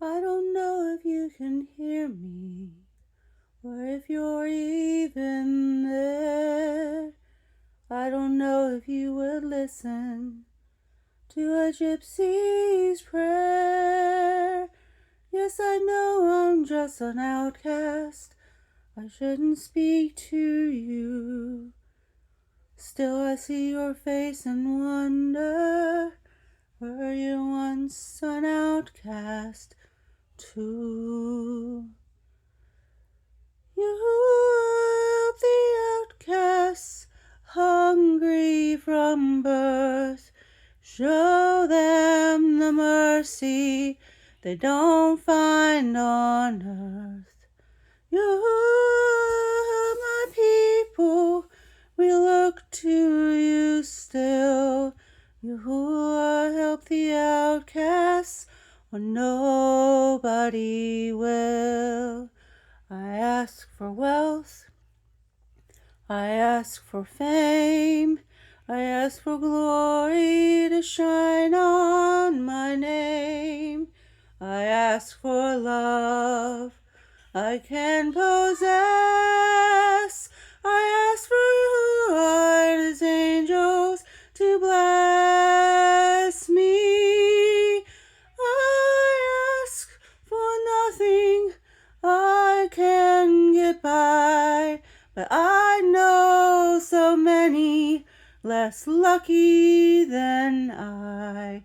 I don't know if you can hear me, or if you're even there. I don't know if you would listen to a gypsy's prayer. Yes, I know I'm just an outcast. I shouldn't speak to you. Still I see your face and wonder, were you once an outcast too? You help the outcasts, hungry from birth. Show them the mercy they don't find on earth. You help my people, we look to you still. Yahuah, help the outcasts when nobody will. I ask for wealth, I ask for fame, I ask for glory to shine on my name. I ask for love I can possess. I ask for Yahuah and his angels to bless me. I ask for nothing, I can get by, but I know so many less lucky than I.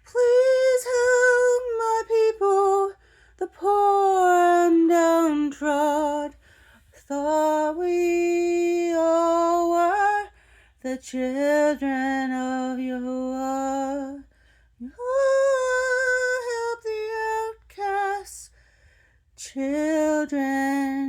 Please help my people, the poor and downtrodden. Thought we all were the children of Yahuah. Yahuah, help the outcasts, children